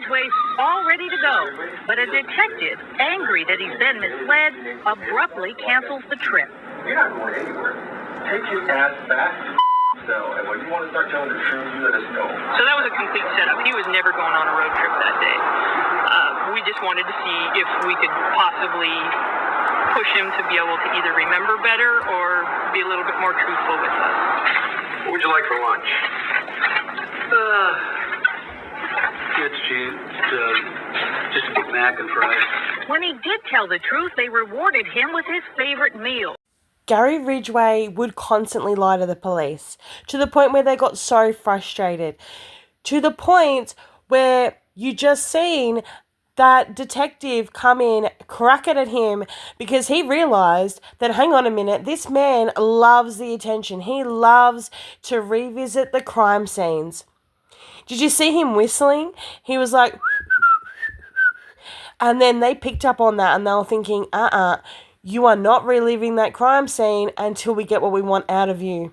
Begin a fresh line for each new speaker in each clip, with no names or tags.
ridgeway all ready to go. But a detective, angry that he's been misled, abruptly cancels the trip.
You're not going anywhere. Take your ass back to the cell, and when you want to start telling the truth, you let us know.
So that was a complete setup. He was never going on a road trip that day. We just wanted to see if we could possibly push him to be able to either remember better or be a little bit more truthful with us.
What would you like for lunch?
It's cheap. Just a Big Mac and fries.
When he did tell the truth, they rewarded him with his favorite meal.
Gary Ridgway would constantly lie to the police, to the point where they got so frustrated, to the point where you just seen that detective come in, crack it at him, because he realised that, hang on a minute, this man loves the attention. He loves to revisit the crime scenes. Did you see him whistling? He was like, and then they picked up on that and they were thinking, you are not reliving that crime scene until we get what we want out of you.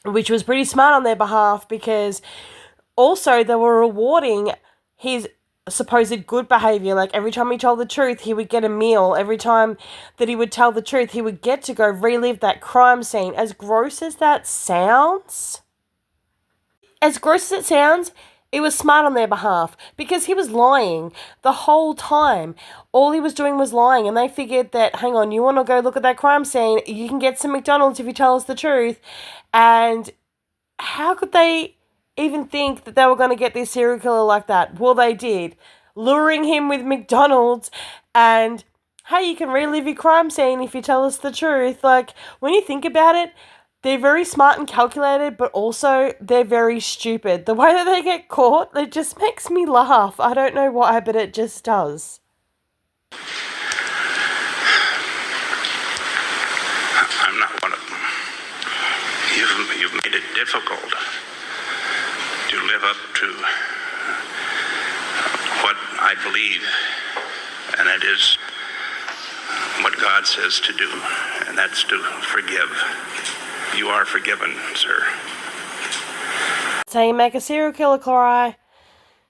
Which was pretty smart on their behalf, because also they were rewarding his supposed good behaviour. Like every time he told the truth, he would get a meal. Every time that he would tell the truth, he would get to go relive that crime scene. As gross as that sounds, it was smart on their behalf, because he was lying the whole time. All he was doing was lying, and they figured that, hang on, you want to go look at that crime scene? You can get some McDonald's if you tell us the truth. And how could they even think that they were going to get this serial killer like that? Well, they did, luring him with McDonald's and, hey, you can relive your crime scene if you tell us the truth. Like, when you think about it, they're very smart and calculated, but also they're very stupid. The way that they get caught, it just makes me laugh. I don't know why, but it just does.
I'm not one of them. You've made it difficult to live up to what I believe, and it is what God says to do, and that's to forgive. You are forgiven, sir.
So you make a serial killer cry.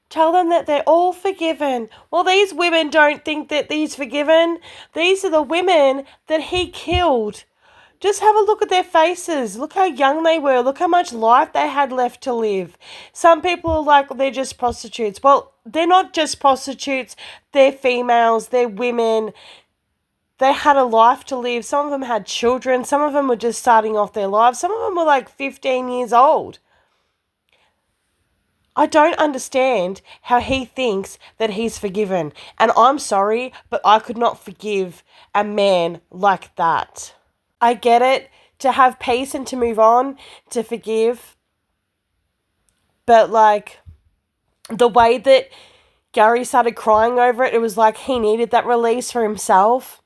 Tell them that they're all forgiven. Well, these women don't think that he's forgiven. These are the women that he killed. Just have a look at their faces. Look how young they were. Look how much life they had left to live. Some people are like, they're just prostitutes. Well, they're not just prostitutes. They're females. They're women. They had a life to live. Some of them had children. Some of them were just starting off their lives. Some of them were like 15 years old. I don't understand how he thinks that he's forgiven. And I'm sorry, but I could not forgive a man like that. I get it, to have peace and to move on, to forgive. But like, the way that Gary started crying over it, it was like he needed that release for himself.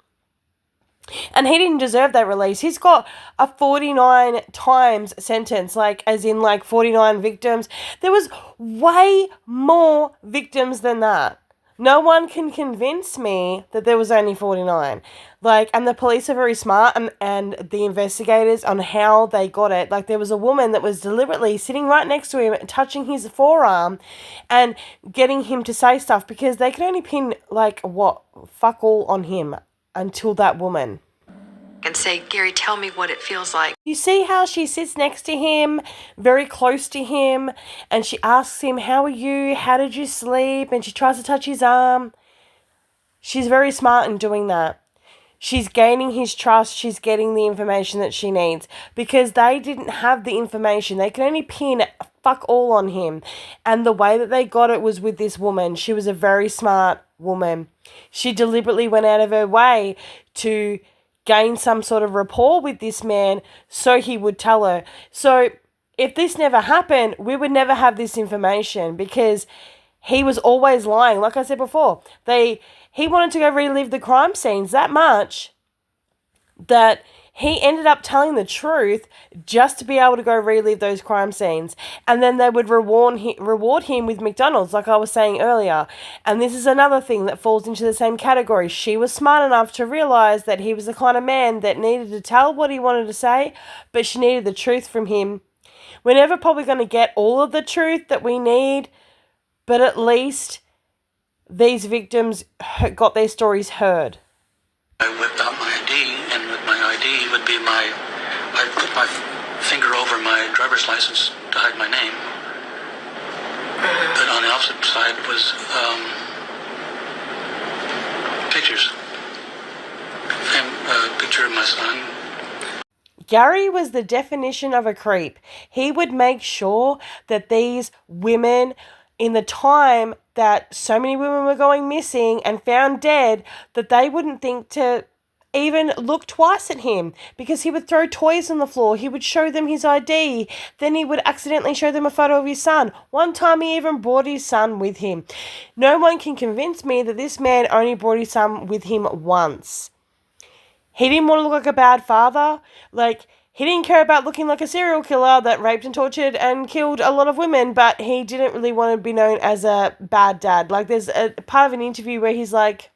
And he didn't deserve that release. He's got a 49 times sentence, like as in like 49 victims. There was way more victims than that. No one can convince me that there was only 49. Like, and the police are very smart, and the investigators on how they got it. Like, there was a woman that was deliberately sitting right next to him, touching his forearm and getting him to say stuff, because they could only pin like fuck all on him until that woman.
And say, Gary, tell me what it feels like.
You see how she sits next to him, very close to him, and she asks him, how are you? How did you sleep? And she tries to touch his arm. She's very smart in doing that. She's gaining his trust. She's getting the information that she needs, because they didn't have the information. They could only pin fuck all on him. And the way that they got it was with this woman. She was a very smart woman. She deliberately went out of her way to gain some sort of rapport with this man so he would tell her. So if this never happened, we would never have this information, because he was always lying. Like I said before, he wanted to go relive the crime scenes that much that he ended up telling the truth just to be able to go relive those crime scenes. And then they would reward him with McDonald's, like I was saying earlier. And this is another thing that falls into the same category. She was smart enough to realise that he was the kind of man that needed to tell what he wanted to say, but she needed the truth from him. We're never probably going to get all of the truth that we need, but at least these victims got their stories heard.
I whipped out my ID, and with my ID would be I put my finger over my driver's license to hide my name. But on the opposite side was pictures. A picture of my son.
Gary was the definition of a creep. He would make sure that these women, in the time that so many women were going missing and found dead, that they wouldn't think to even look twice at him, because he would throw toys on the floor. He would show them his ID. Then he would accidentally show them a photo of his son. One time he even brought his son with him. No one can convince me that this man only brought his son with him once. He didn't want to look like a bad father. Like, he didn't care about looking like a serial killer that raped and tortured and killed a lot of women, but he didn't really want to be known as a bad dad. Like, there's a part of an interview where he's like,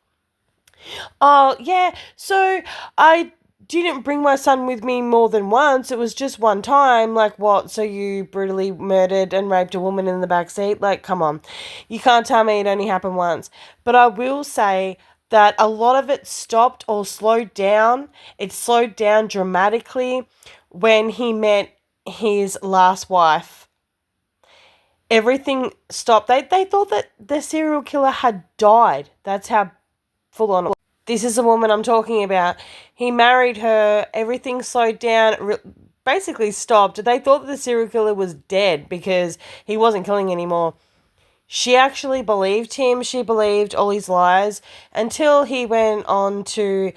oh, yeah, so I didn't bring my son with me more than once. It was just one time. Like, what? So you brutally murdered and raped a woman in the backseat? Like, come on. You can't tell me it only happened once. But I will say that a lot of it stopped or slowed down. It slowed down dramatically when he met his last wife. Everything stopped. They thought that the serial killer had died. That's how full on. This is the woman I'm talking about. He married her. Everything slowed down, basically stopped. They thought that the serial killer was dead because he wasn't killing anymore. She actually believed him. She believed all his lies until he went on to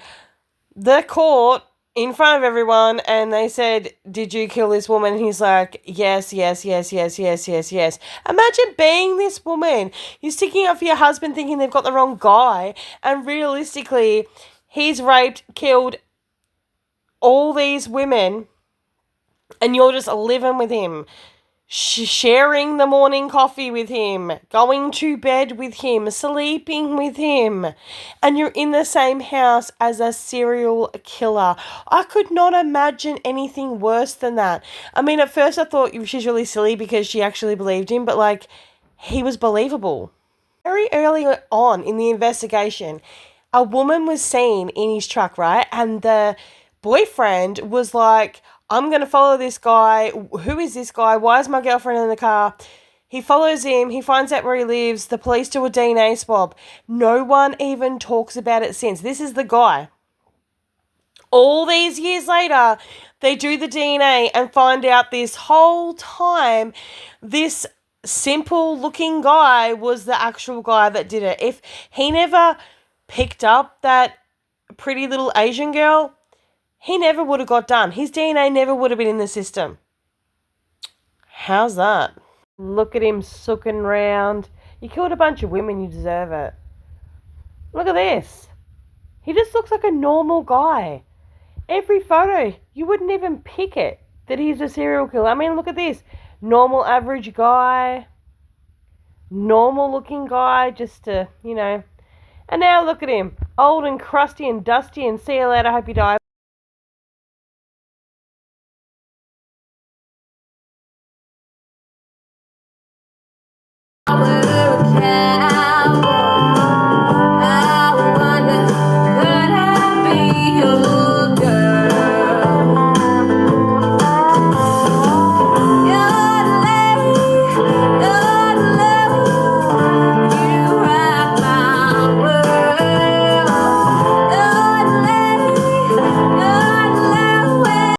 the court in front of everyone and they said, did you kill this woman? And he's like, yes, yes, yes, yes, yes, yes, yes. Imagine being this woman. You're sticking up for your husband thinking they've got the wrong guy, and realistically, he's raped, killed all these women, and you're just living with him. Sharing the morning coffee with him, going to bed with him, sleeping with him, and you're in the same house as a serial killer. I could not imagine anything worse than that. I mean, at first I thought she's really silly because she actually believed him, but like, he was believable. Very early on in the investigation, a woman was seen in his truck, right? And the boyfriend was like, I'm going to follow this guy. Who is this guy? Why is my girlfriend in the car? He follows him. He finds out where he lives. The police do a DNA swab. No one even talks about it since. This is the guy. All these years later, they do the DNA and find out this whole time, this simple looking guy was the actual guy that did it. If he never picked up that pretty little Asian girl, he never would have got done. His DNA never would have been in the system. How's that? Look at him sooking round. You killed a bunch of women, you deserve it. Look at this. He just looks like a normal guy. Every photo, you wouldn't even pick it that he's a serial killer. I mean, look at this. Normal average guy. Normal looking guy, just to, you know. And now look at him. Old and crusty and dusty and see you later, hope you die.